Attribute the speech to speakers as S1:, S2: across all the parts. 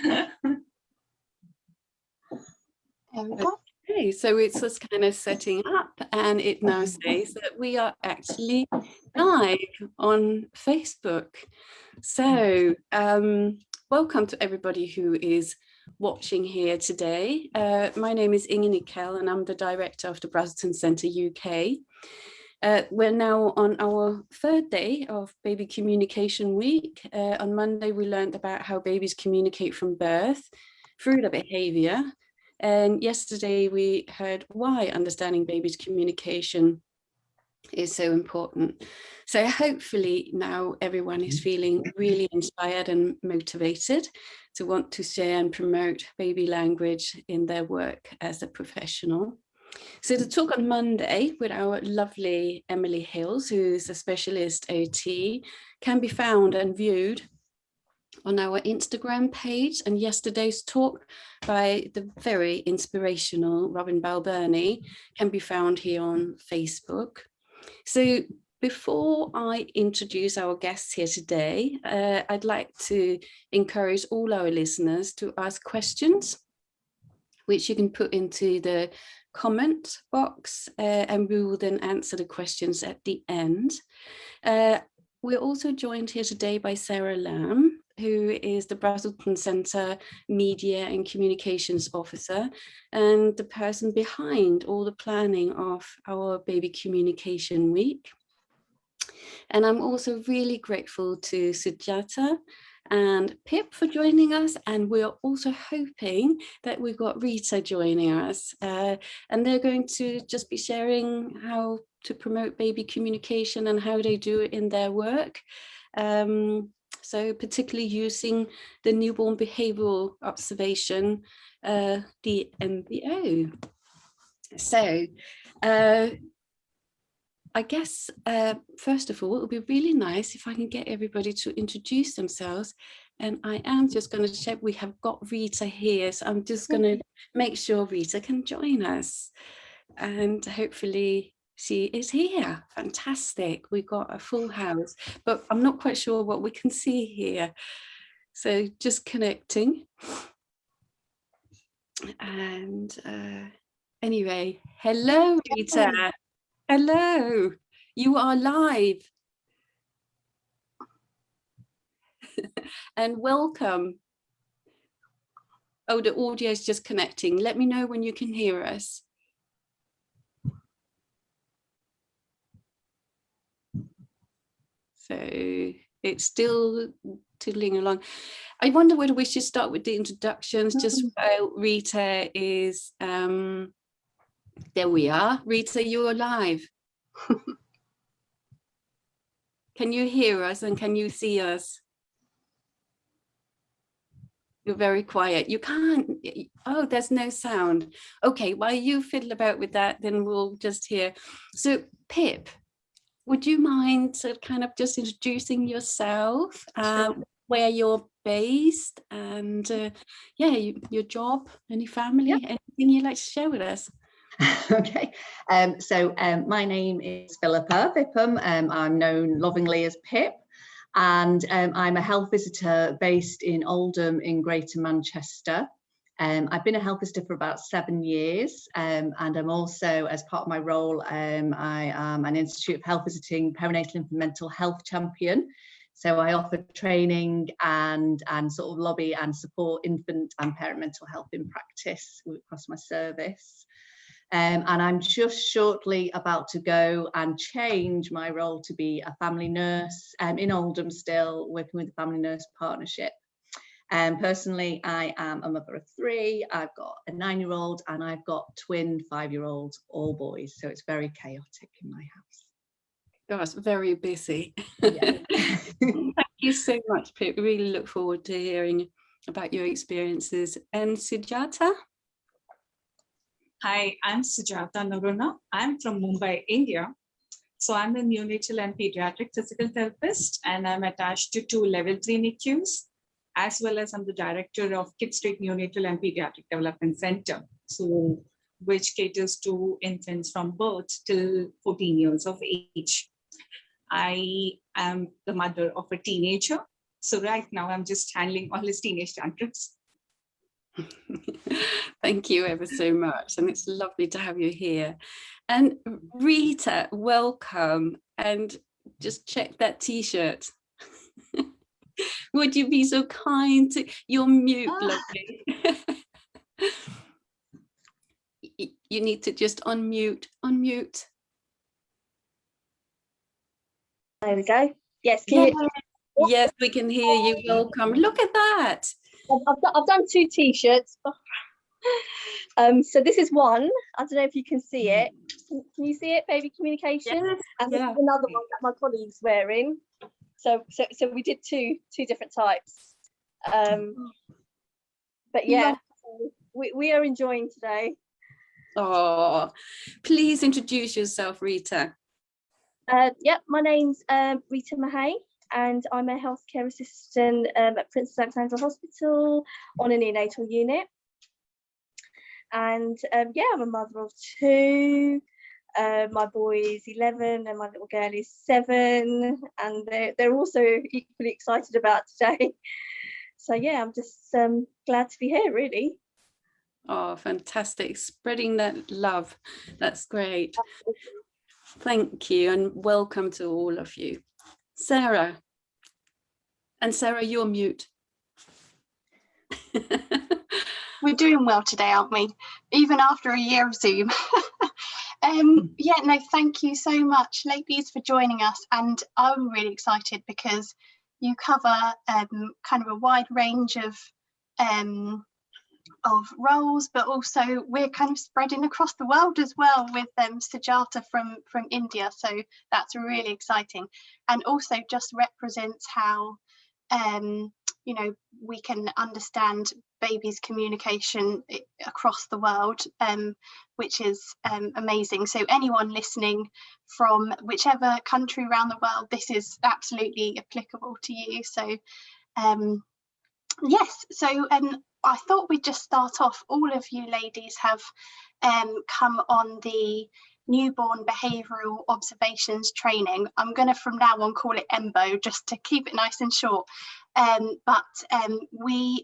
S1: There we go.
S2: Okay, so it's just kind of setting up, and it now says that we are actually live on Facebook. So welcome to everybody who is watching here today. My name is Inge Nickel, and I'm the director of the Brazelton Centre UK. We're now on our third day of Baby Communication Week. On Monday, we learned about how babies communicate from birth through their behaviour. And yesterday we heard why understanding babies' communication is so important. So hopefully now everyone is feeling really inspired and motivated to want to share and promote baby language in their work as a professional. So the talk on Monday with our lovely Emily Hills, who's a specialist OT, can be found and viewed on our Instagram page, and yesterday's talk by the very inspirational Robin Balbirnie can be found here on Facebook. So before I introduce our guests here today, I'd like to encourage all our listeners to ask questions, which you can put into the comment box, and we will then answer the questions at the end. We're also joined here today by Sarah Lamb, who is the Brazelton Centre Media and Communications Officer and the person behind all the planning of our Baby Communication Week. And I'm also really grateful to Sujata and Pip for joining us, and we're also hoping that we've got Rita joining us, and they're going to just be sharing how to promote baby communication and how they do it in their work. So particularly using the newborn behavioural observation, the NBO. So I guess, first of all, it would be really nice if I can get everybody to introduce themselves. And I am just going to check, we have got Rita here, so I'm just going to make sure Rita can join us. And hopefully she is here. Fantastic. We've got a full house, but I'm not quite sure what we can see here. So just connecting. And anyway, hello, Rita. Hello, you are live. And welcome. Oh, the audio is just connecting. Let me know when you can hear us. So it's still tiddling along. I wonder whether we should start with the introductions, just while Rita is, there we are. Rita, you're live. Can you hear us and can you see us? You're very quiet. You can't, oh, there's no sound. Okay, while you fiddle about with that, then we'll just hear. So Pip, would you mind sort of kind of just introducing yourself, where you're based, and yeah, your job, any family, anything you'd like to share with us?
S3: Okay, so my name is Philippa Bipham. I'm known lovingly as Pip, and I'm a health visitor based in Oldham in Greater Manchester. I've been a health visitor for about 7 years, and I'm also, as part of my role, I am an Institute of Health Visiting Perinatal and Mental Health Champion. So I offer training and sort of lobby and support infant and parent mental health in practice across my service. And I'm just shortly about to go and change my role to be a family nurse in Oldham, still working with the Family Nurse Partnership. Personally, I am a mother of 3. I've got a 9-year-old and I've got twin 5-year-olds, all boys. So it's very chaotic in my house.
S2: Gosh, very busy.
S3: Yeah.
S2: Thank you so much, Pip. Really look forward to hearing about your experiences. And Sujata?
S4: Hi, I'm Sujata Naruna. I'm from Mumbai, India. So I'm a neonatal and pediatric physical therapist, and I'm attached to 2 level 3 NICUs, as well as I'm the director of Kid Street Neonatal and Pediatric Development Center, so which caters to infants from birth till 14 years of age. I am the mother of a teenager. So right now I'm just handling all his teenage tantrums.
S2: Thank you ever so much, and it's lovely to have you here. And Rita, welcome, and just check that t-shirt. Would you be so kind to, you're mute, lovely. You need to just unmute.
S1: There we go. Yes,
S2: Yes, we can hear you. Welcome. Look at that.
S1: I've done 2 t-shirts. So this is one. I don't know if you can see it. Can you see it, Baby Communication?
S2: Yes,
S1: and this is another one that my colleague's wearing. So we did two different types. But yeah, we are enjoying today.
S2: Oh, please introduce yourself, Rita.
S1: Yep, my name's Rita Mahay, and I'm a healthcare assistant at Princess Alexandra Hospital on a neonatal unit. And yeah, I'm a mother of 2. My boy is 11 and my little girl is 7, and they're also equally excited about today. So yeah, I'm just glad to be here, really.
S2: Oh, fantastic. Spreading that love. That's great. Thank you, and welcome to all of you. Sarah. And Sarah, you're mute.
S5: We're doing well today, aren't we? Even after a year of Zoom. Yeah, no, thank you so much, ladies, for joining us. And I'm really excited because you cover kind of a wide range of roles, but also we're kind of spreading across the world as well with Sujata from India. So that's really exciting, and also just represents how you know, we can understand babies' communication across the world, which is amazing. So anyone listening from whichever country around the world, this is absolutely applicable to you. So yes, so I thought we'd just start off. All of you ladies have come on the newborn behavioural observations training. I'm going to from now on call it EMBO just to keep it nice and short. But we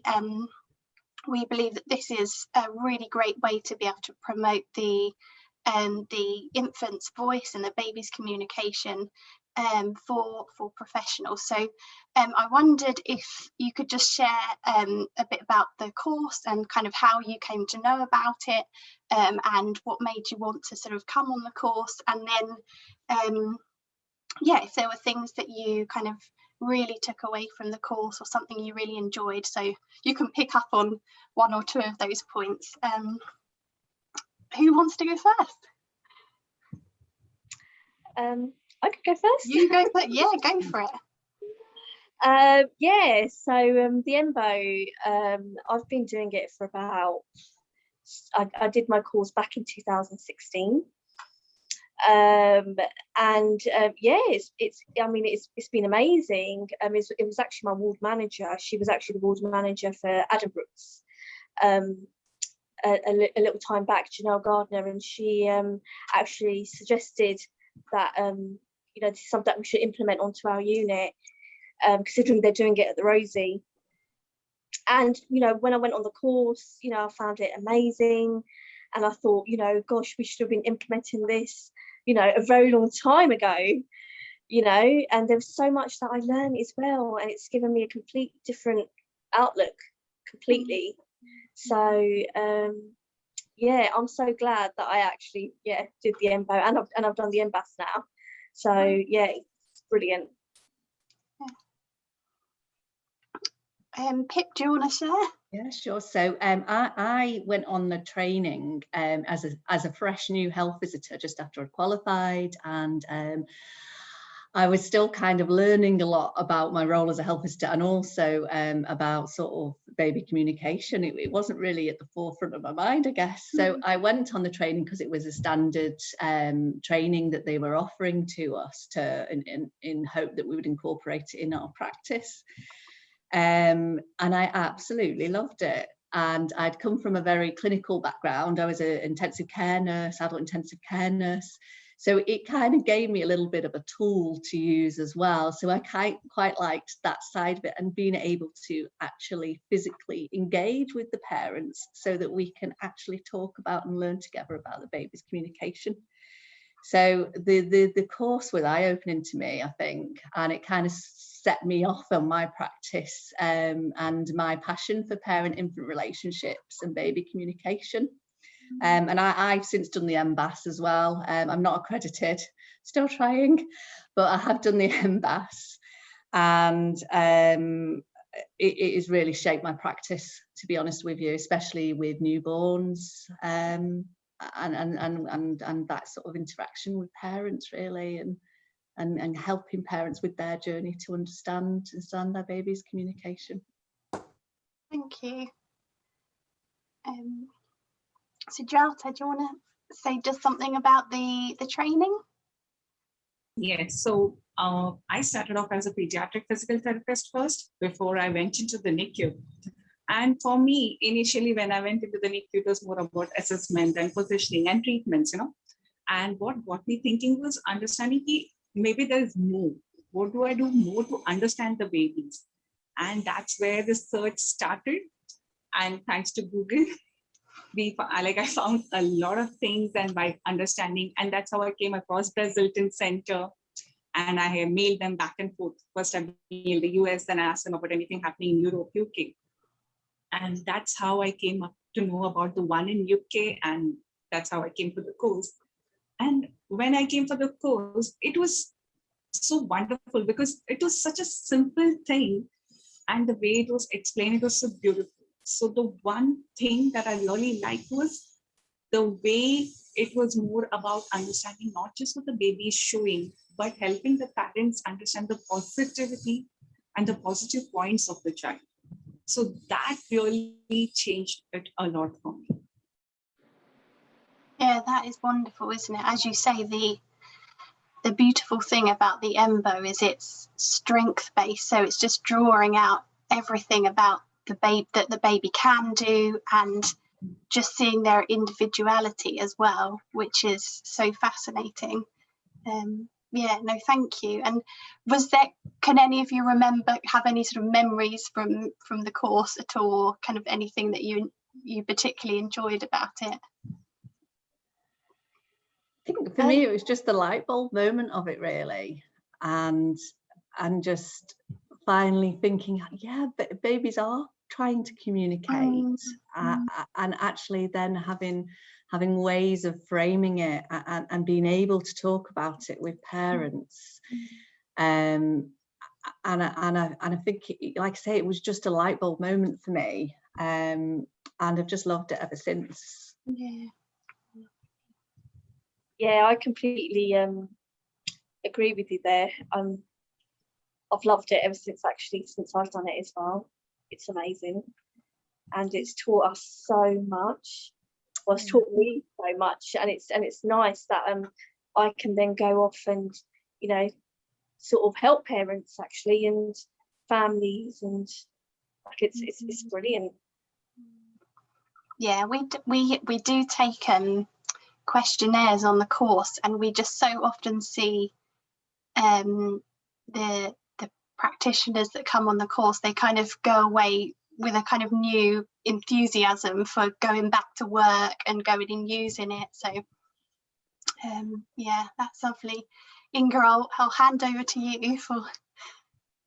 S5: believe that this is a really great way to be able to promote the infant's voice and the baby's communication for professionals. So I wondered if you could just share a bit about the course and kind of how you came to know about it, and what made you want to sort of come on the course, and then yeah, if there were things that you kind of really took away from the course or something you really enjoyed. So you can pick up on 1 or 2 of those points. Who wants to go first?
S1: I could go first.
S5: You go first. Yeah, go for it.
S1: Yeah, so the EMBO, I've been doing it for about, I did my course back in 2016. And yeah, it's been amazing. It was actually my ward manager. She was actually the ward manager for Addenbrooke's a little time back, Janelle Gardner, and she actually suggested that you know, this is something that we should implement onto our unit, considering they're doing it at the Rosie. And you know, when I went on the course, you know, I found it amazing, and I thought, you know, gosh, we should have been implementing this, you know, a very long time ago, you know. And there was so much that I learned as well, and it's given me a complete different outlook completely. So yeah, I'm so glad that I actually did the EMBO, and I've done the MBAS now. So yeah, it's brilliant.
S5: Pip, do you want to share?
S3: Yeah, sure. So I went on the training as a fresh new health visitor just after I qualified, and I was still kind of learning a lot about my role as a health visitor, and also about sort of baby communication. It wasn't really at the forefront of my mind, I guess. So I went on the training because it was a standard training that they were offering to us in hope that we would incorporate it in our practice. And I absolutely loved it. And I'd come from a very clinical background. I was an intensive care nurse, adult intensive care nurse. So it kind of gave me a little bit of a tool to use as well. So I quite liked that side of it, and being able to actually physically engage with the parents so that we can actually talk about and learn together about the baby's communication. So the course was eye-opening to me, I think, and it kind of set me off on my practice and my passion for parent-infant relationships and baby communication. And I've since done the MBAS as well. I'm not accredited, still trying, but I have done the MBAS, and it has really shaped my practice, to be honest with you, especially with newborns, and that sort of interaction with parents, really, and helping parents with their journey to understand their baby's communication.
S5: Thank you. So Jata, do you want to say just something about the training?
S4: Yes, so I started off as a pediatric physical therapist first before I went into the NICU. And for me, initially, when I went into the NICU, it was more about assessment and positioning and treatments, And what got me thinking was understanding maybe there is more. What do I do more to understand the babies? And that's where the search started. And thanks to Google, I found a lot of things, and by understanding, and that's how I came across Brazilian Center. And I have mailed them back and forth. First, I mailed the US, then I asked them about anything happening in Europe, UK. And that's how I came up to know about the one in UK, and that's how I came to the course. And when I came for the course, it was so wonderful because it was such a simple thing, and the way it was explained, it was so beautiful. So the one thing that I really liked was the way it was more about understanding not just what the baby is showing, but helping the parents understand the positivity and the positive points of the child. So that really changed it a lot for me.
S5: Yeah, that is wonderful, isn't it? As you say, the beautiful thing about the EMBO is it's strength-based, so it's just drawing out everything about the baby that the baby can do, and just seeing their individuality as well, which is so fascinating. Yeah, no, thank you. And can any of you have any sort of memories from the course at all, kind of anything that you particularly enjoyed about it?
S3: I think for me, it was just the light bulb moment of it, really, and just finally thinking, yeah, babies are trying to communicate, and actually then having ways of framing it and being able to talk about it with parents. And I think, like I say, it was just a light bulb moment for me, and I've just loved it ever since.
S1: Yeah, I completely agree with you there. I've loved it ever since I've done it as well. It's amazing, and it's taught us so much. Well, it's taught me so much, and it's nice that I can then go off and sort of help parents actually and families, and like it's brilliant.
S5: Yeah, we do take questionnaires on the course, and we just so often see the practitioners that come on the course, they kind of go away with a kind of new enthusiasm for going back to work and going and using it. So yeah, that's lovely. Inga, I'll hand over to you for.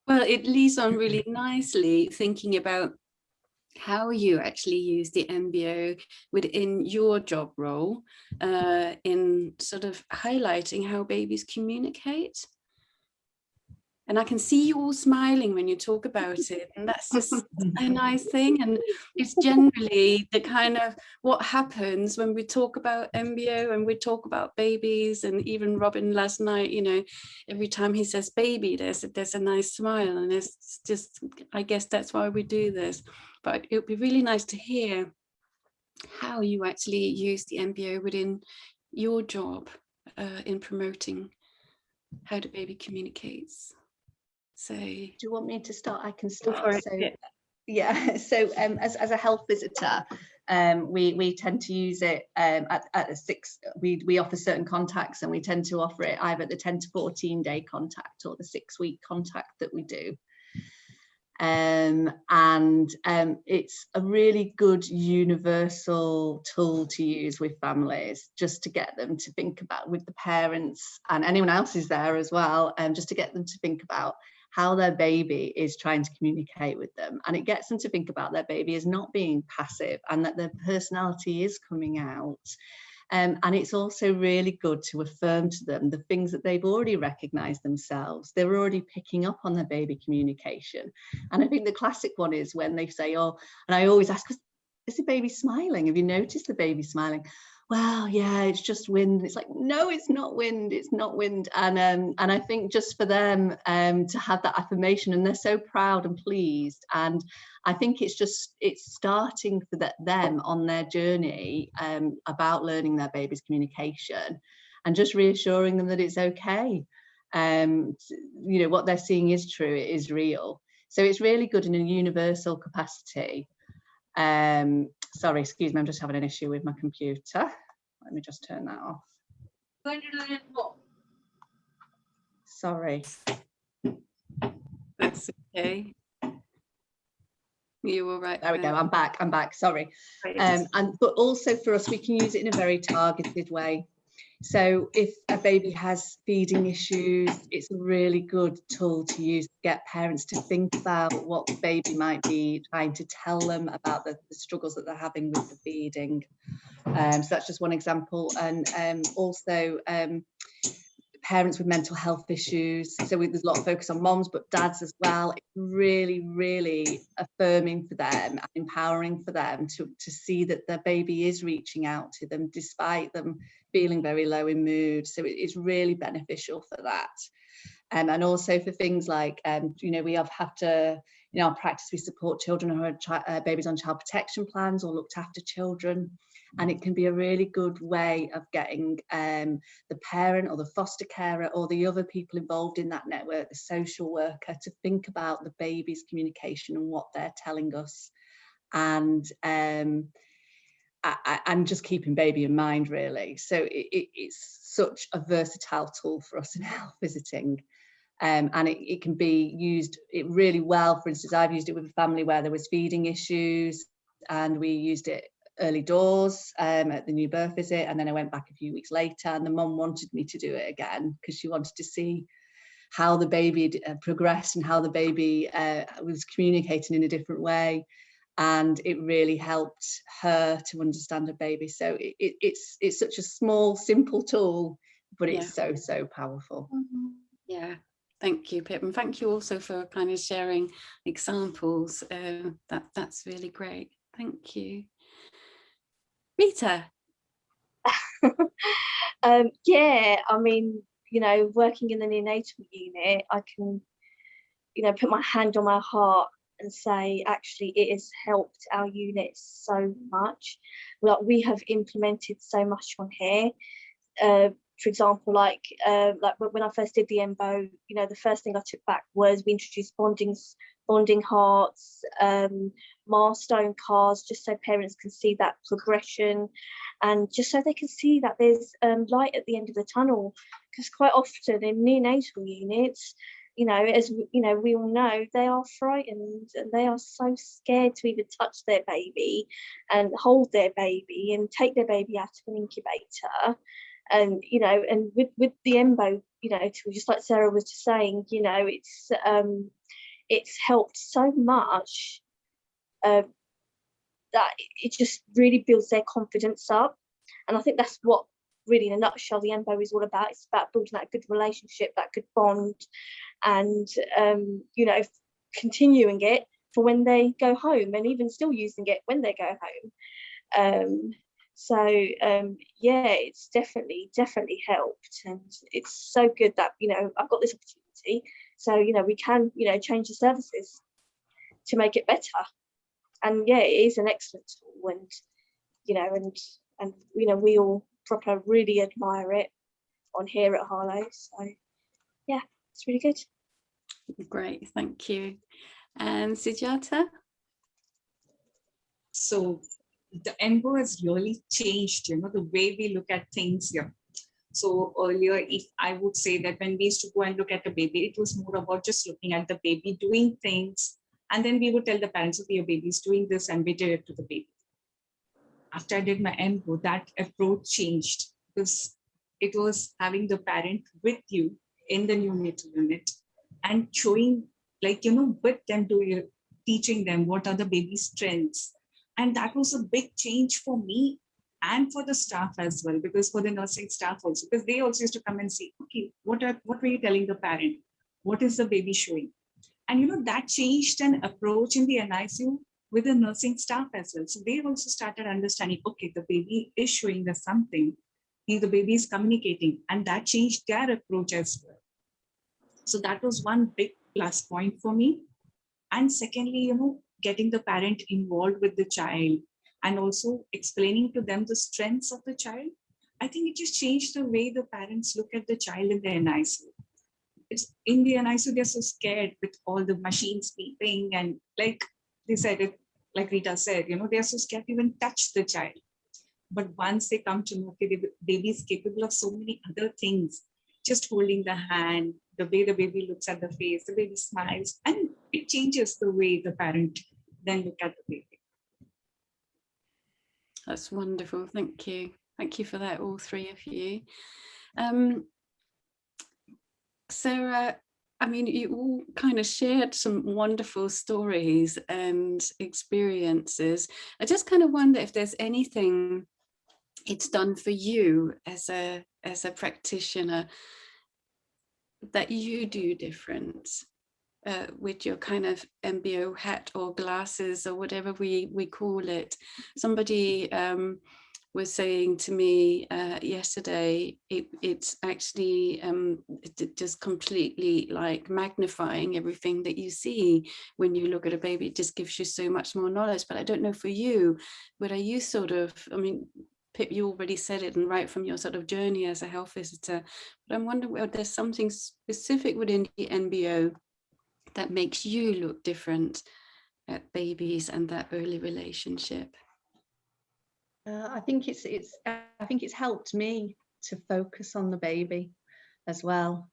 S2: Well, it leads on really nicely, thinking about how you actually use the MBO within your job role, in sort of highlighting how babies communicate. And I can see you all smiling when you talk about it, and that's just a nice thing. And it's generally the kind of what happens when we talk about MBO and we talk about babies. And even Robin last night, every time he says baby, there's a nice smile, and it's just, I guess that's why we do this. But it would be really nice to hear how you actually use the MBO within your job in promoting how the baby communicates. So do
S3: you want me to start? I can start.
S2: So
S3: yeah, so as a health visitor, We tend to use it at the 6. We offer certain contacts, and we tend to offer it either at the 10 to 14 day contact or the 6-week contact that we do. It's a really good universal tool to use with families, just to get them to think about, with the parents and anyone else is there as well, just to get them to think about how their baby is trying to communicate with them. And it gets them to think about their baby as not being passive, and that their personality is coming out. And it's also really good to affirm to them the things that they've already recognised themselves. They're already picking up on their baby communication. And I think the classic one is when they say, oh, and I always ask, is the baby smiling? Have you noticed the baby smiling? Well, yeah, it's just wind. It's like, no, it's not wind. It's not wind. And I think just for them to have that affirmation, and they're so proud and pleased. And I think it's starting for them on their journey about learning their baby's communication, and just reassuring them that it's okay. What they're seeing is true. It is real. So it's really good in a universal capacity. Sorry, excuse me, I'm just having an issue with my computer. Let me just turn that off. Sorry.
S2: That's okay. You all right?
S3: There we go. I'm back. Sorry. But also for us, we can use it in a very targeted way. So if a baby has feeding issues, it's a really good tool to use to get parents to think about what the baby might be trying to tell them about the struggles that they're having with the feeding. So that's just one example. And also parents with mental health issues. So there's a lot of focus on moms, but dads as well. It's really, really affirming for them and empowering for them to see that their baby is reaching out to them despite them feeling very low in mood. So it's really beneficial for that. And also for things like, we have to, in our practice, we support children who are babies on child protection plans or looked after children. And it can be a really good way of getting the parent or the foster carer or the other people involved in that network, the social worker, to think about the baby's communication and what they're telling us. And I'm just keeping baby in mind, really. So it's such a versatile tool for us in health visiting. And it can be used really well. For instance, I've used it with a family where there was feeding issues, and we used it early doors at the new birth visit, and then I went back a few weeks later, and the mum wanted me to do it again because she wanted to see how the baby progressed and how the baby was communicating in a different way. And it really helped her to understand her baby. So it's such a small, simple tool, but it's so powerful.
S2: Yeah, thank you, Pip, and thank you also for kind of sharing examples. That's really great. Thank you. Rita.
S1: Yeah, I mean, working in the neonatal unit, I can, put my hand on my heart and say, actually, it has helped our unit so much. Like, we have implemented so much on here. For example, like when I first did the EMBO, the first thing I took back was we introduced bonding hearts, milestone cards, just so parents can see that progression, and just so they can see that there's light at the end of the tunnel. Because quite often in neonatal units, as we all know, they are frightened and they are so scared to even touch their baby and hold their baby and take their baby out of an incubator. And and with the EMBO, just like Sarah was just saying, it's helped so much that it just really builds their confidence up. And I think that's what really, in a nutshell, the EMBO is all about. It's about building that good relationship, that good bond, and continuing it for when they go home, and even still using it when they go home. It's definitely helped, and it's so good that I've got this opportunity, so we can change the services to make it better. And it is an excellent tool, and we all proper really admire it on here at Harlow. So it's really good.
S2: Great, thank you. And Sujata?
S4: So the ENBO has really changed, the way we look at things here. So earlier, if I would say that when we used to go and look at a baby, it was more about just looking at the baby doing things. And then we would tell the parents, okay, your baby's doing this, and we did it to the baby. After I did my ENBO, that approach changed, because it was having the parent with you in the neonatal unit and showing, with them, teaching them what are the baby's strengths. And that was a big change for me and for the staff as well, because for the nursing staff also, because they also used to come and see, okay, what were you telling the parent? What is the baby showing? And that changed an approach in the NICU with the nursing staff as well. So they also started understanding, okay, the baby is showing us something. The baby is communicating, and that changed their approach as well. So that was one big plus point for me. And secondly, getting the parent involved with the child and also explaining to them the strengths of the child. I think it just changed the way the parents look at the child in the NICU. It's in the NICU, they're so scared with all the machines beeping, and like they said it, like Rita said, they're so scared to even touch the child. But once they come to know, okay, the baby is capable of so many other things, just holding the hand, the way the baby looks at the face, the baby smiles, and it changes the way the parent then look at the baby.
S2: That's wonderful. Thank you. Thank you for that, all three of you. Sarah, I mean, you all kind of shared some wonderful stories and experiences. I just kind of wonder if there's anything it's done for you as a practitioner that you do different with your kind of MBO hat or glasses or whatever we call it. Somebody was saying to me yesterday, it's actually just completely like magnifying everything that you see when you look at a baby. It just gives you so much more knowledge. But I don't know for you, but are you sort of, I mean, Pip, you already said it, and right from your sort of journey as a health visitor, but I'm wondering whether there's something specific within the NBO that makes you look different at babies and that early relationship.
S3: I think it's helped me to focus on the baby as well,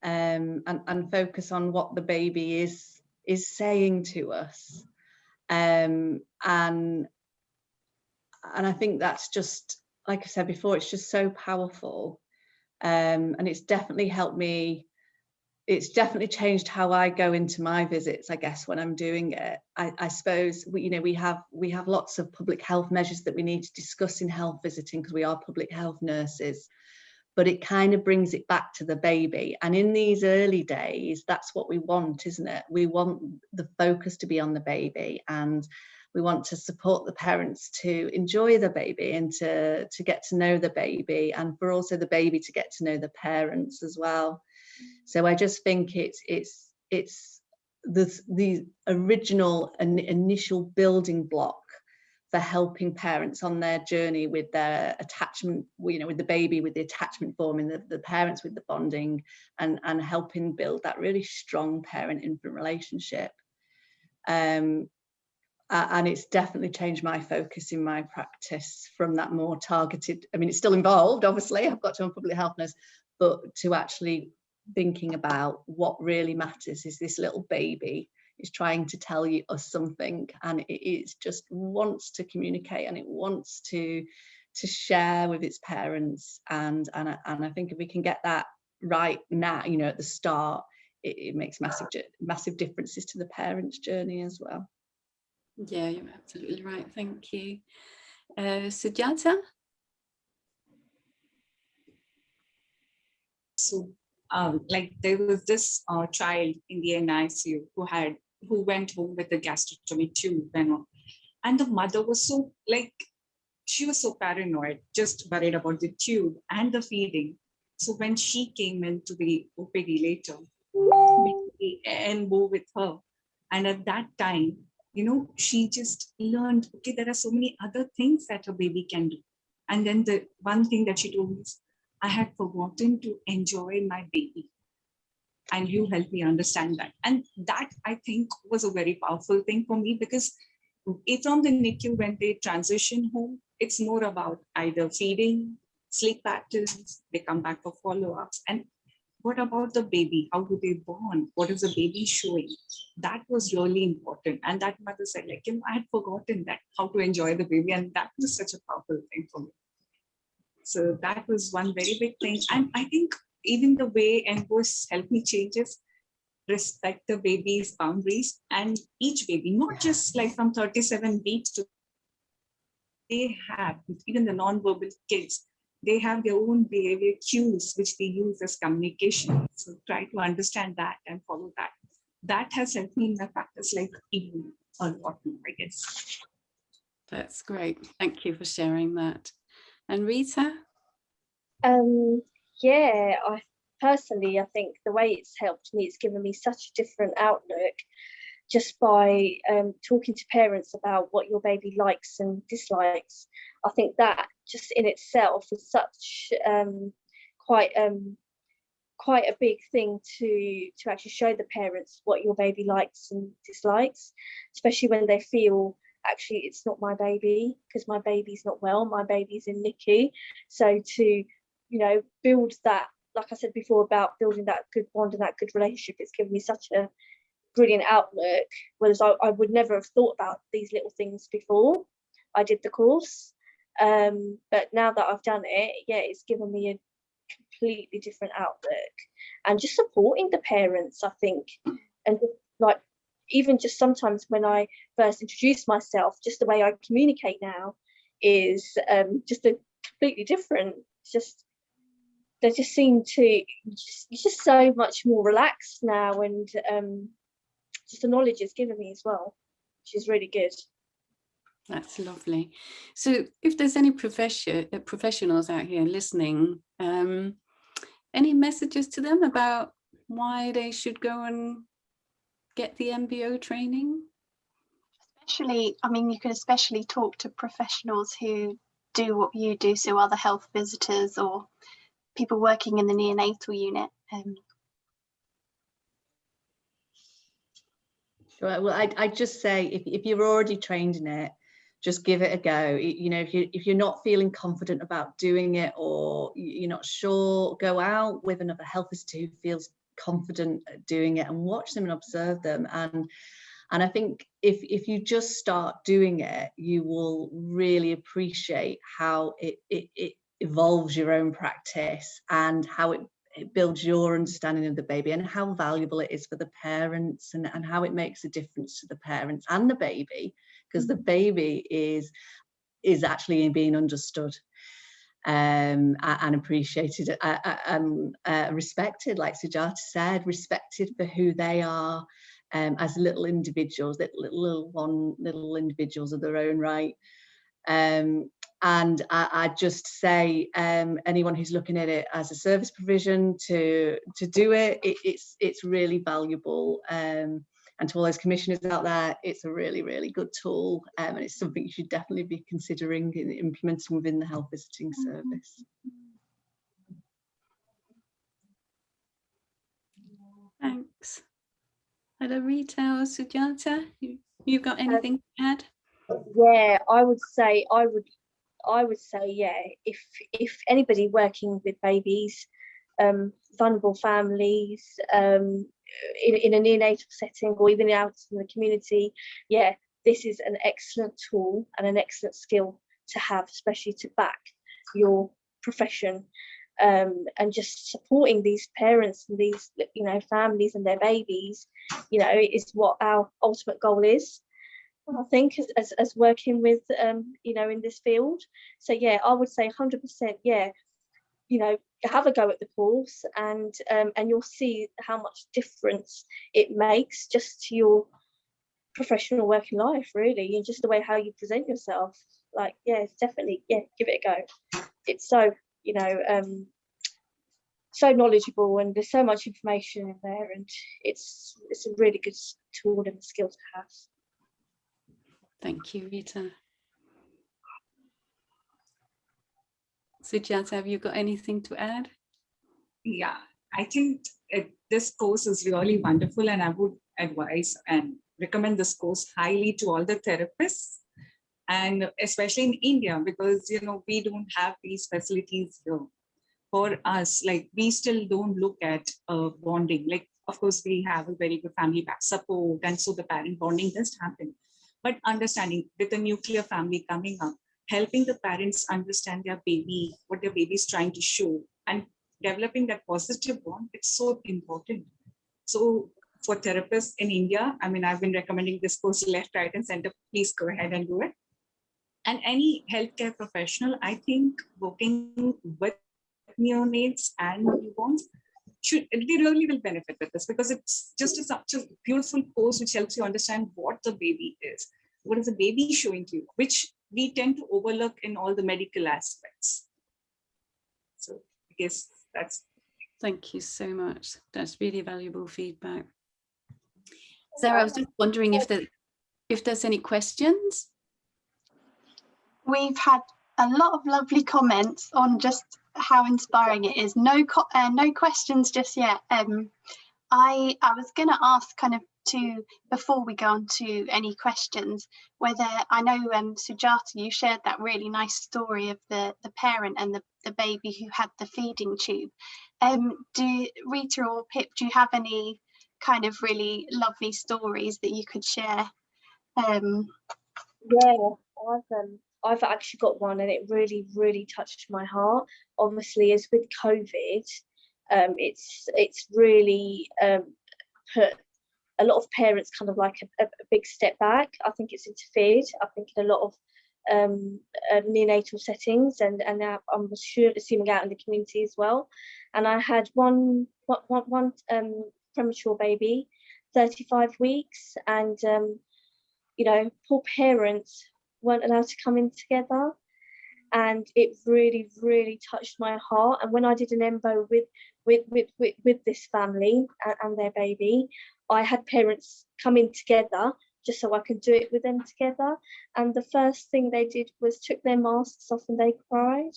S3: and focus on what the baby is saying to us, and I think that's just, like I said before, it's just so powerful, and it's definitely helped me. It's definitely changed how I go into my visits, I guess, when I'm doing it. I suppose we have lots of public health measures that we need to discuss in health visiting, because we are public health nurses, but it kind of brings it back to the baby. And in these early days, that's what we want, isn't it? We want the focus to be on the baby, and we want to support the parents to enjoy the baby and to get to know the baby, and for also the baby to get to know the parents as well. So I just think it's the original and initial building block for helping parents on their journey with their attachment, with the baby, with the attachment forming, the parents with the bonding, and helping build that really strong parent-infant relationship. And it's definitely changed my focus in my practice from that more targeted, I mean, it's still involved, obviously, I've got to be a public health nurse, but to actually thinking about what really matters is this little baby is trying to tell us something, and it just wants to communicate, and it wants to share with its parents, and I think if we can get that right now, at the start, it makes massive differences to the parents' journey as well.
S2: Yeah, you're absolutely right. Thank you. Sujata?
S4: So like there was this child in the NICU who went home with a gastrostomy tube, and the mother was so she was so paranoid, just worried about the tube and the feeding. So when she came into the OPD later, and moved with her, and at that time, she just learned, okay, there are so many other things that a baby can do. And then the one thing that she told me is, I had forgotten to enjoy my baby. And you helped me understand that. And that, I think, was a very powerful thing for me, because from the NICU, when they transition home, it's more about either feeding, sleep patterns, they come back for follow-ups. And what about the baby? How do they bond? What is the baby showing? That was really important. And that mother said, like, I had forgotten that, how to enjoy the baby. And that was such a powerful thing for me. So that was one very big thing. And I think even the way NGOs helped me changes, respect the baby's boundaries, and each baby, not just like from 37 weeks to, they have, even the non-verbal kids, they have their own behavior cues, which they use as communication. So try to understand that and follow that. That has helped me in my practice, like even a lot more, I guess.
S2: That's great. Thank you for sharing that. And Rita?
S1: Yeah, I think the way it's helped me, it's given me such a different outlook just by talking to parents about what your baby likes and dislikes. I think that just in itself is such quite a big thing to actually show the parents what your baby likes and dislikes, especially when they feel actually it's not my baby because my baby's not well, my baby's in NICU. So to build that, like I said before, about building that good bond and that good relationship, it's given me such a brilliant outlook, whereas I would never have thought about these little things before I did the course. But now that I've done it, yeah, it's given me a completely different outlook. And just supporting the parents, I think, and like even just sometimes when I first introduced myself, just the way I communicate now is just a completely different. It's just they just seem to, it's just so much more relaxed now, and just the knowledge it's given me as well, which is really good.
S2: That's lovely. So if there's any professionals out here listening, any messages to them about why they should go and get the MBO training?
S5: Especially, I mean, you can especially talk to professionals who do what you do, so other health visitors or people working in the neonatal unit.
S3: Well, I'd just say if you're already trained in it, just give it a go. If you're not feeling confident about doing it, or you're not sure, go out with another health visitor who feels confident at doing it and watch them and observe them. And I think if you just start doing it, you will really appreciate how it evolves your own practice and how it builds your understanding of the baby and how valuable it is for the parents, and how it makes a difference to the parents and the baby, because the baby is actually being understood and appreciated and respected, like Sujata said, respected for who they are as little individuals, little individuals of their own right. And I just say anyone who's looking at it as a service provision to do it, it's really valuable. And to all those commissioners out there, it's a really, really good tool, and it's something you should definitely be considering in implementing within the health visiting service.
S2: Thanks. Hello, Rita or Sujata, you've got anything to add?
S1: Yeah, I would say, yeah, if anybody working with babies, vulnerable families, in a neonatal setting, or even out in the community, yeah, this is an excellent tool and an excellent skill to have, especially to back your profession, and just supporting these parents and these families and their babies, is what our ultimate goal is, I think, as working with in this field. So yeah, I would say 100%, yeah, have a go at the course, and you'll see how much difference it makes just to your professional working life, really, and just the way how you present yourself. Like, yeah, it's definitely, yeah, give it a go. It's so so knowledgeable, and there's so much information in there, and it's a really good tool and skill to have.
S2: Thank you, Rita. Sujata, have you got anything to add?
S4: Yeah, I think this course is really wonderful, and I would advise and recommend this course highly to all the therapists, and especially in India, because we don't have these facilities here. For us, like, we still don't look at bonding. Like, of course, we have a very good family back support, and so the parent bonding does happen. But understanding with the nuclear family coming up, helping the parents understand their baby, what their baby is trying to show, and developing that positive bond, it's so important. So for therapists in India, I mean, I've been recommending this course left, right, and center. Please go ahead and do it. And any healthcare professional, I think, working with neonates and newborns, they really will benefit with this, because it's just such a beautiful course which helps you understand what the baby is. What is the baby showing to you, which we tend to overlook in all the medical aspects. So I guess that's.
S2: Thank you so much. That's really valuable feedback. Sarah, I was just wondering if there's any questions.
S5: We've had a lot of lovely comments on just how inspiring it is. No questions just yet. I was going to ask kind of before we go on to any questions, whether, I know Sujata, you shared that really nice story of the parent and the baby who had the feeding tube. Do Rita or Pip, do you have any kind of really lovely stories that you could share?
S1: Yeah, I've actually got one, and it really, really touched my heart. Obviously, as with COVID, it's really put a lot of parents kind of like a big step back. I think it's interfered. I think in a lot of neonatal settings, and now I'm assuming out in the community as well. And I had one premature baby, 35 weeks, and poor parents weren't allowed to come in together, and it really, really touched my heart. And when I did an embo with this family and their baby, I had parents come in together just so I could do it with them together. And the first thing they did was took their masks off, and they cried.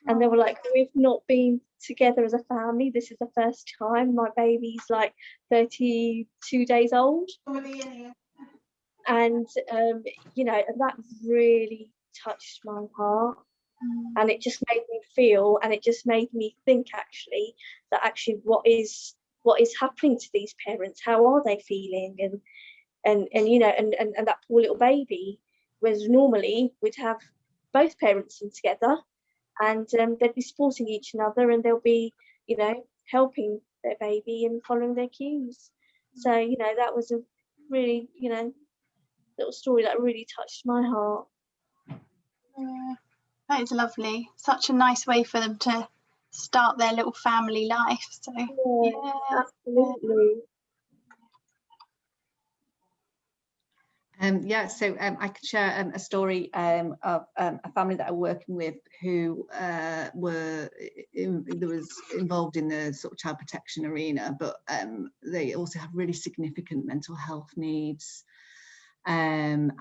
S1: And they were like, we've not been together as a family. This is the first time. My baby's like 32 days old. And and that really touched my heart. And it just made me feel, and it just made me think actually what is happening to these parents, how are they feeling, and that poor little baby, whereas normally we'd have both parents in together, and they'd be supporting each other, and they'll be helping their baby and following their cues. So that was a really little story that really touched my heart.
S5: That is lovely. Such a nice way for them to start their little family life. So yeah,
S1: absolutely.
S3: So I could share a story of a family that I'm working with who was involved in the sort of child protection arena, but they also have really significant mental health needs. And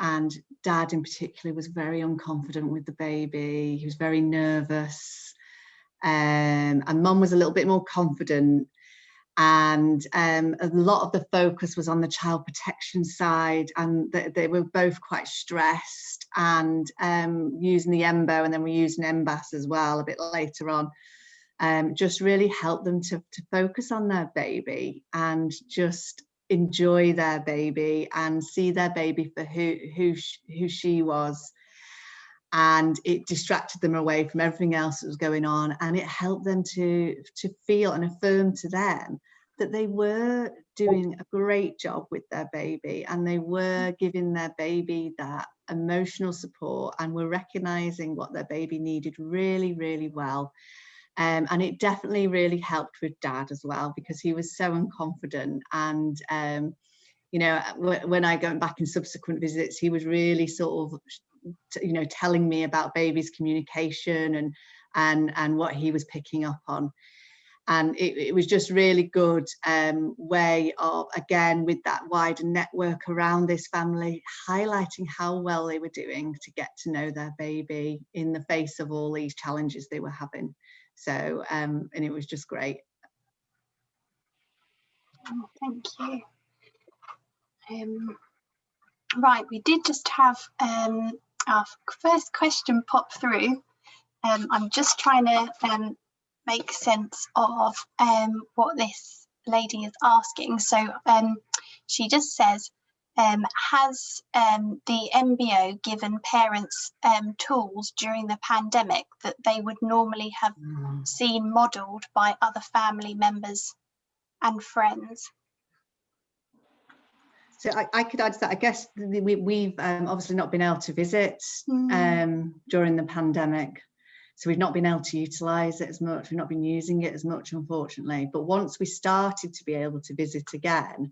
S3: Dad in particular was very unconfident with the baby. He was very nervous, and Mum was a little bit more confident. And a lot of the focus was on the child protection side, and they were both quite stressed, and using the embo, and then we used an MBAS as well a bit later on, just really helped them to focus on their baby and just enjoy their baby and see their baby for who she was. And it distracted them away from everything else that was going on, and it helped them to feel and affirm to them that they were doing a great job with their baby, and they were giving their baby that emotional support, and were recognizing what their baby needed really, really well. And it definitely really helped with Dad as well, because he was so unconfident. And when I go back in subsequent visits, he was really sort of telling me about baby's communication and what he was picking up on. And it was just really good way of, again, with that wider network around this family, highlighting how well they were doing to get to know their baby in the face of all these challenges they were having. So and it was just great.
S5: Thank you. Right, we did just have our first question pop through. I'm just trying to make sense of what this lady is asking. So she just says, has the MBO given parents tools during the pandemic that they would normally have seen modelled by other family members and friends?
S3: So I could add to that. I guess we've obviously not been able to visit during the pandemic. So we've not been able to utilise it as much. We've not been using it as much, unfortunately. But once we started to be able to visit again,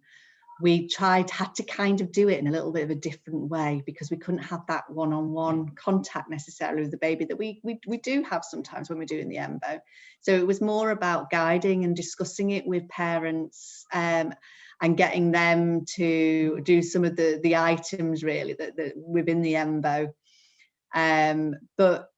S3: we had to kind of do it in a little bit of a different way, because we couldn't have that one-on-one contact necessarily with the baby that we do have sometimes when we're doing the EMBO. So it was more about guiding and discussing it with parents, and getting them to do some of the items really that within the EMBO. But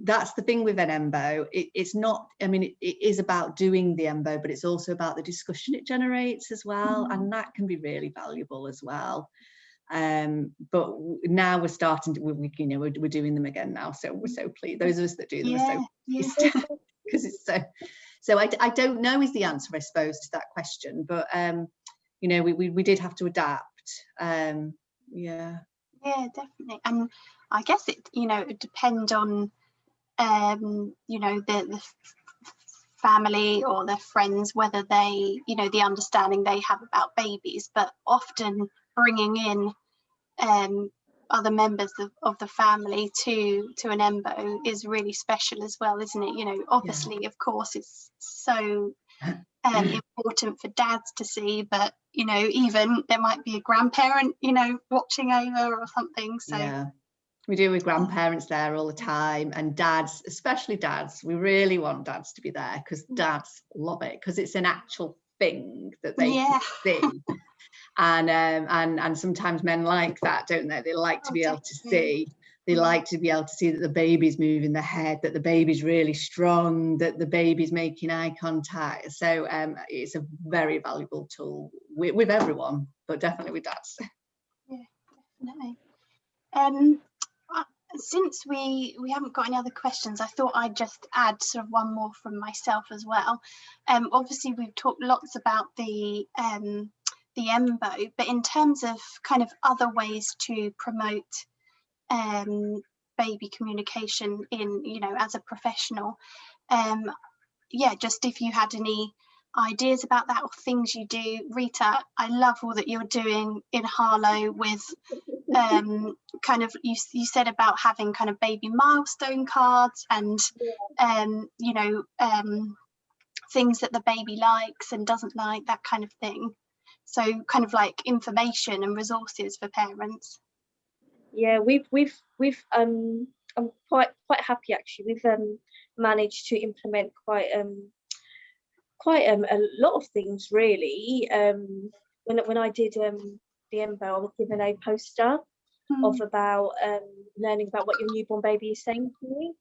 S3: that's the thing with an EMBO. It's not, I mean, it is about doing the EMBO, but it's also about the discussion it generates as well. And that can be really valuable as well. But now we're starting to, we're doing them again now. So we're so pleased. Those of us that do them are so pleased, because it's so I don't know is the answer, I suppose, to that question. But, we did have to adapt. Yeah,
S5: definitely. And I guess it would depend on the family or their friends, whether they the understanding they have about babies. But often bringing in other members of the family to an EMBO is really special as well, isn't it? Obviously, of course, it's so important for dads to see, but even there might be a grandparent watching over or something. So
S3: yeah, we do with grandparents there all the time, and dads, especially dads. We really want dads to be there, because dads love it, because it's an actual thing that they can see. And sometimes men like that, don't they? They like to be able to see. They like to be able to see that the baby's moving the head, that the baby's really strong, that the baby's making eye contact. So it's a very valuable tool with everyone, but definitely with dads.
S5: Yeah, definitely. Since we haven't got any other questions, I thought I'd just add sort of one more from myself as well. Obviously, we've talked lots about the EMBO, but in terms of kind of other ways to promote baby communication in as a professional, just if you had any ideas about that or things you do. Rita, I love all that you're doing in Harlow with kind of you said about having kind of baby milestone cards and things that the baby likes and doesn't like, that kind of thing. So kind of like information and resources for parents.
S1: Yeah, we've I'm quite happy actually. We've managed to implement quite a lot of things really. When I did the EMBO, I was given a poster of about learning about what your newborn baby is saying to you,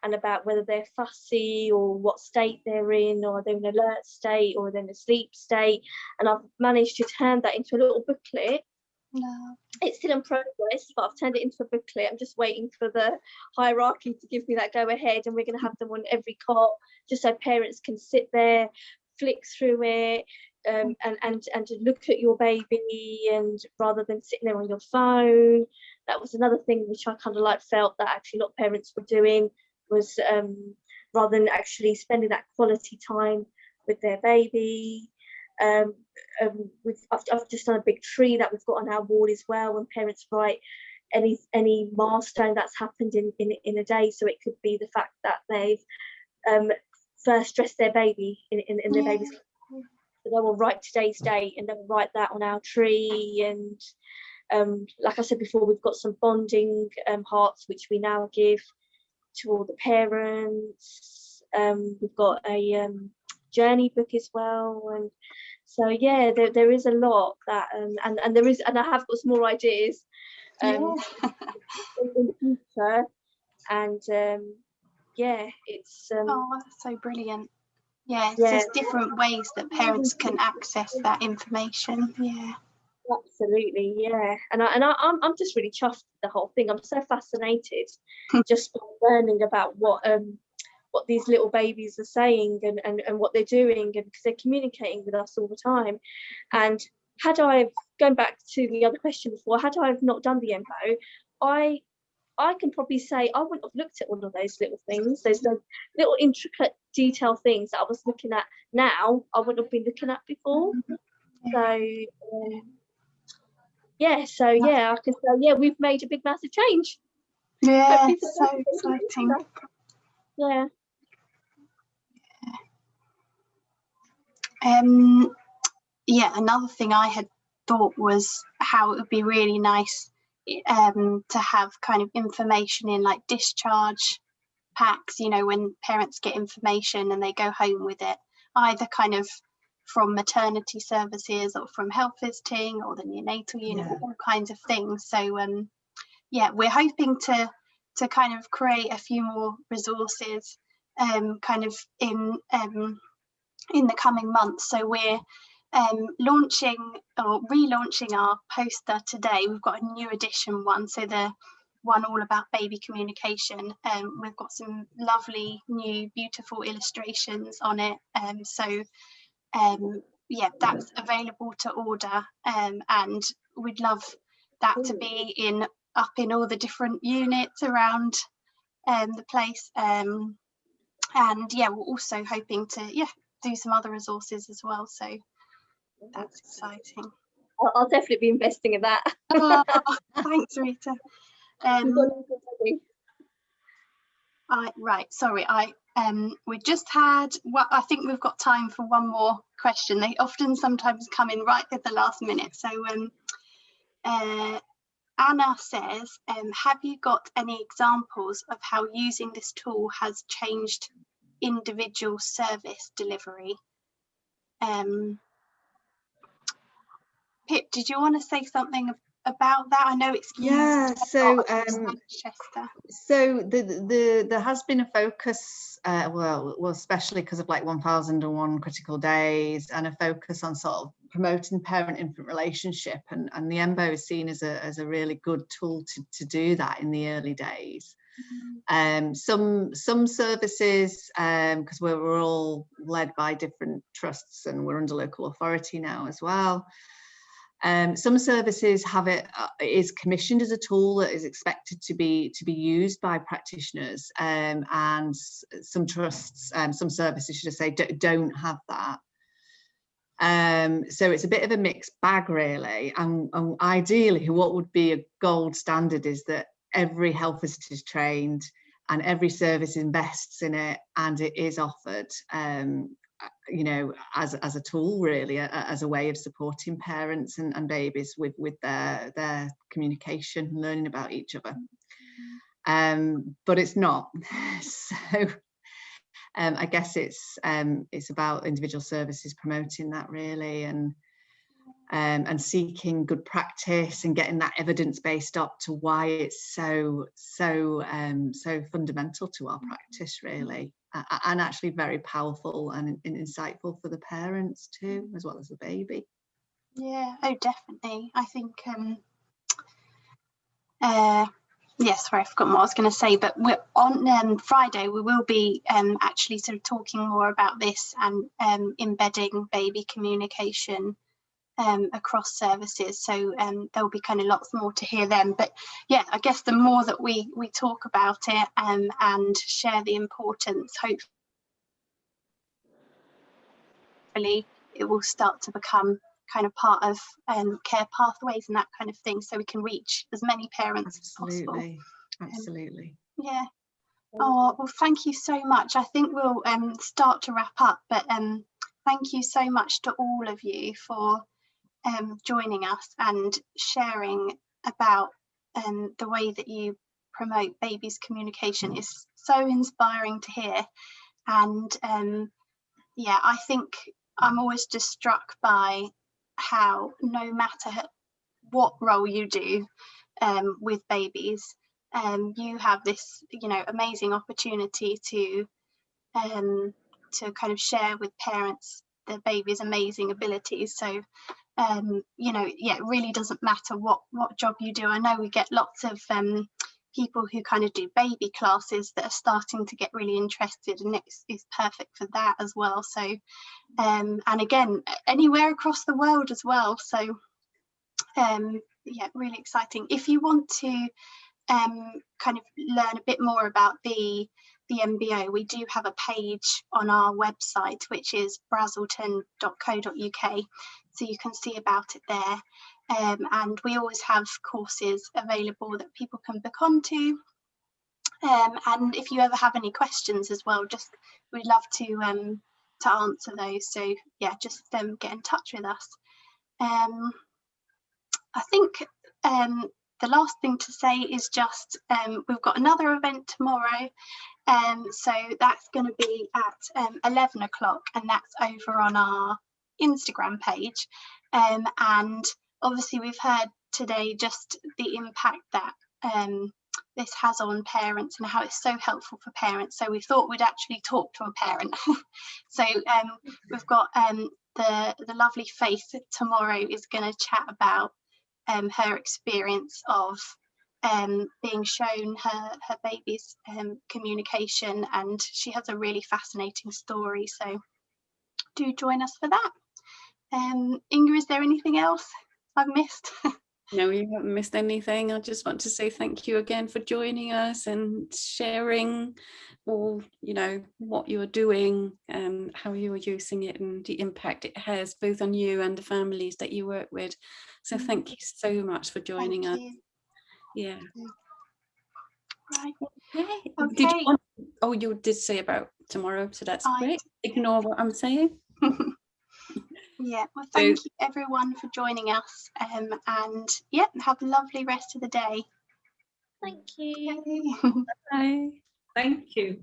S1: and about whether they're fussy or what state they're in, or they're in an alert state or they're in a sleep state. And I've managed to turn that into a little booklet.
S5: No.
S1: It's still in progress, but I've turned it into a booklet. I'm just waiting for the hierarchy to give me that go ahead, and we're going to have them on every cot, just so parents can sit there, flick through it, and to look at your baby, and rather than sitting there on your phone. That was another thing which I kind of like felt that actually a lot of parents were doing, was rather than actually spending that quality time with their baby. I've just done a big tree that we've got on our wall as well, when parents write any milestone that's happened in a day. So it could be the fact that they've first dressed their baby in their baby's clothes. So they will write today's date, and they'll write that on our tree. And like I said before, we've got some bonding hearts which we now give to all the parents. We've got a journey book as well, and so yeah, there is a lot that and there is, and I have got some more ideas in the future. And it's
S5: oh, that's so brilliant. Yeah, it's just different ways that parents can access that information.
S1: Absolutely, yeah. I'm just really chuffed with the whole thing. I'm so fascinated just by learning about what these little babies are saying and what they're doing, and because they're communicating with us all the time. And going back to the other question before, had I have not done the MBO, I can probably say I wouldn't have looked at all of those little things, those little intricate detail things that I was looking at now, I wouldn't have been looking at before. So I can say, we've made a big massive change.
S5: Yeah, so exciting.
S1: Yeah.
S5: Another thing I had thought was how it would be really nice to have kind of information in like discharge packs, you know, when parents get information and they go home with it, either kind of from maternity services or from health visiting or the neonatal unit, all kinds of things. So we're hoping to kind of create a few more resources kind of in the coming months. So we're launching or relaunching our poster today. We've got a new edition one, so the one all about baby communication. We've got some lovely new beautiful illustrations on it, that's available to order, and we'd love that to be up in all the different units around the place, and we're also hoping to do some other resources as well, so that's exciting.
S1: I'll definitely be investing in that.
S5: Thanks, Rita. We just had, I think we've got time for one more question. They often sometimes come in right at the last minute. So Anna says, have you got any examples of how using this tool has changed individual service delivery? Pip, did you want to say something about that? I know it's
S3: so there has been a focus, especially because of like 1001 critical days, and a focus on sort of promoting parent-infant relationship, and the MBO is seen as a really good tool to do that in the early days. Some services, because we're all led by different trusts and we're under local authority now as well. Some services have it is commissioned as a tool that is expected to be used by practitioners, and some trusts, some services, should I say, don't have that. So it's a bit of a mixed bag, really. And ideally, what would be a gold standard is that every health visitor is trained and every service invests in it, and it is offered, you know, as a tool, really, as a way of supporting parents and babies with their communication, learning about each other. But it's not. So I guess it's about individual services promoting that, really, and seeking good practice and getting that evidence based up to why it's so fundamental to our practice, really, and actually very powerful and insightful for the parents too, as well as the baby.
S5: Yeah, oh definitely. I think sorry, I've forgotten what I was going to say, but we're on Friday we will be actually sort of talking more about this and embedding baby communication across services, so there'll be kind of lots more to hear then. But yeah, I guess the more that we talk about it and share the importance, hopefully it will start to become kind of part of care pathways and that kind of thing, so we can reach as many parents as possible.
S3: Absolutely.
S5: Yeah. Oh, well, thank you so much. I think we'll start to wrap up, but thank you so much to all of you for joining us and sharing about the way that you promote babies' communication. Is so inspiring to hear, and I think I'm always just struck by how no matter what role you do with babies, you have this, you know, amazing opportunity to kind of share with parents the baby's amazing abilities. So you know, yeah, it really doesn't matter what job you do. I know we get lots of people who kind of do baby classes that are starting to get really interested, and it's perfect for that as well. So and again, anywhere across the world as well. So yeah, really exciting. If you want to kind of learn a bit more about the MBO, we do have a page on our website, which is brazelton.co.uk, so you can see about it there. And we always have courses available that people can book onto. And if you ever have any questions as well, just we'd love to answer those. So yeah, just get in touch with us. I think the last thing to say is just we've got another event tomorrow. So that's going to be at 11 o'clock, and that's over on our Instagram page. And obviously we've heard today just the impact that this has on parents and how it's so helpful for parents. So we thought we'd actually talk to a parent. So we've got the lovely Faith tomorrow is going to chat about her experience of being shown her baby's communication, and she has a really fascinating story, so do join us for that. Inga, is there anything else I've missed?
S2: No, you haven't missed anything. I just want to say thank you again for joining us and sharing all, you know, what you're doing and how you're using it and the impact it has both on you and the families that you work with. So thank you so much for joining us. Yeah.
S5: Right.
S2: Okay. Did you want, oh, you did say about tomorrow, so that's great. Ignore what I'm saying.
S5: Yeah, well, thank you everyone for joining us, and yeah, have a lovely rest of the day.
S1: Thank you.
S2: Bye.
S4: Thank you.